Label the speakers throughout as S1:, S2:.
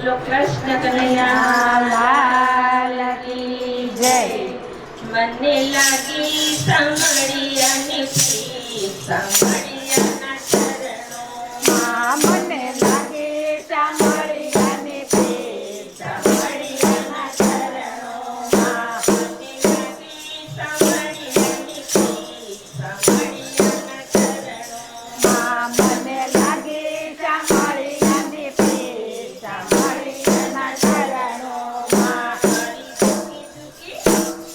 S1: બોલો કૃષ્ણ કનૈયા લાલ કી જય. મને લાગી સાંભળિયાની પ્રીત, સાંભળિયાના ચરણોમાં.
S2: મને લાગે સાંભળિયાની પ્રીત, સાંભળિયાના ચરણોમાં.
S1: મને લાગી સાંભળિયાની પ્રીત, સાંભળિયાના ચરણોમાં.
S2: મને લાગે સાંભળિયાની પ્રીત, સાંભળિયાના ચરણોમાં.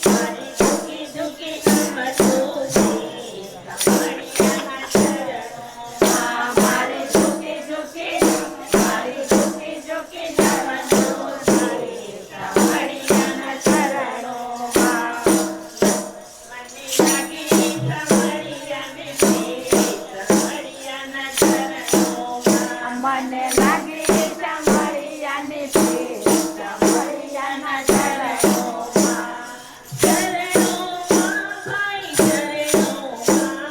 S1: મારી ઝૂકી ઝૂકી નમતું છે, સાંભળિયાના ચરણોમાં.
S2: મારી ઝૂકી ઝૂકી મારી ઝૂકી ઝૂકી નમતું છે, સાંભળિયાના ચરણોમાં.
S1: મને લાગી સાંભળિયાની પ્રીત, સાંભળિયાના ચરણોમાં.
S2: મને લાગે સાંભળિયાની પ્રીત, સાંભળિયાના ચરણોમાં.
S1: ચરણોમાં ભાઈ ચરણોમાં.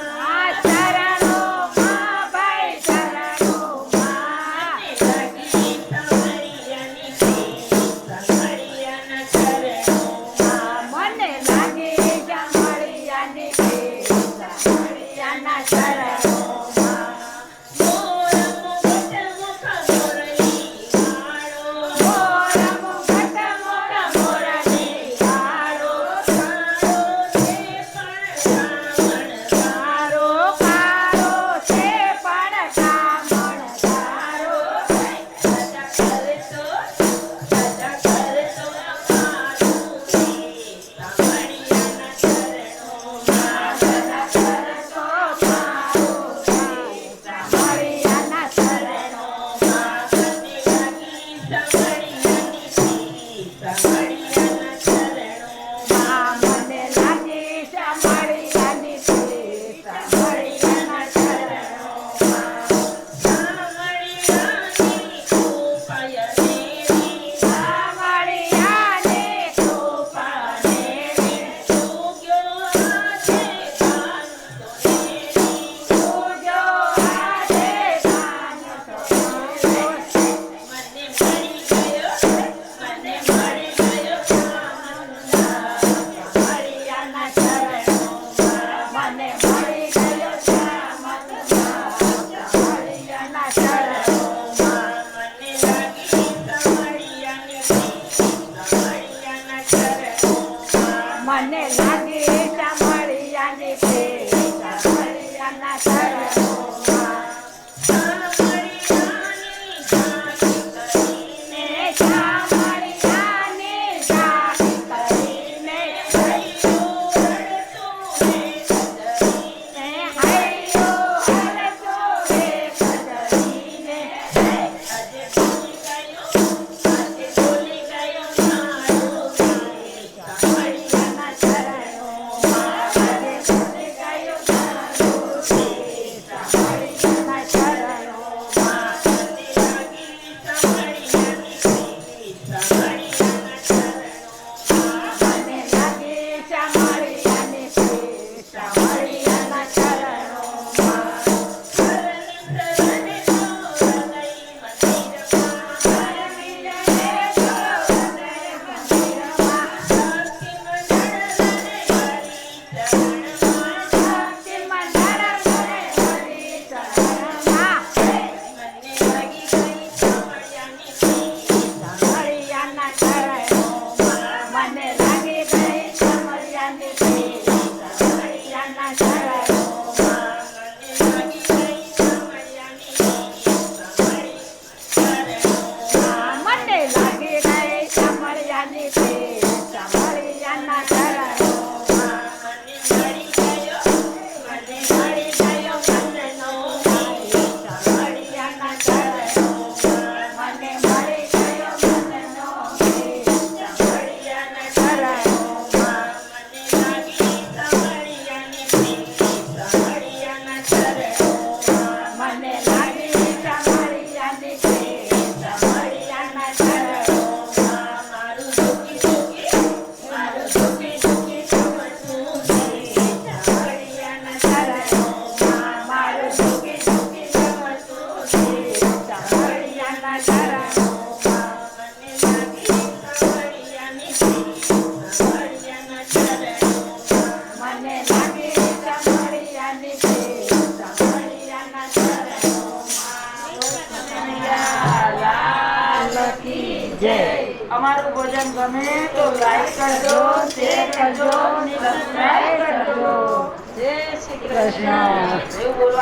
S2: ચરણોમાં ભાઈ ચરણોમાં.
S1: મને લાગી સાંભળિયાની પ્રીત, સાંભળિયાના ચરણોમાં.
S2: મને લાગે સાંભળિયાની પ્રીત, સાંભળિયાના ચરણોમાં.
S1: મોર મુગટ મુખ મોરલી વાળો.
S2: મોર મુગટ મોર મોરલી વાળો.
S1: કાળો છે પણ કામણ તારો.
S2: કાળો છે પણ
S1: સદા કરતો મારું છે, સાંભળિયાના ચરણોમાં.
S2: સદા કરતો
S1: મને લાગી સાંભળિયાની પ્રીત, સાંભળિયાના ચરણોમાં.
S2: સાંભળિયાની
S1: સાંભળિયાની કૃપાય દેવી,
S2: સાંભળિયાની કૃપા દેવી.
S1: ઉગ્યો હાથે કાન તો દેવી.
S2: ઉજો હાથે કાન તો દેવી.
S1: મને મળી ગયો, મને મળી ગયો જય.
S2: અમારું ભોજન ગમે તો લાઈક કરજો, શેર કરજો, સબસ્ક્રાઇબ કરજો. જય શ્રી કૃષ્ણ.
S1: કૃષ્ણ.
S2: એવું બોલવાનું.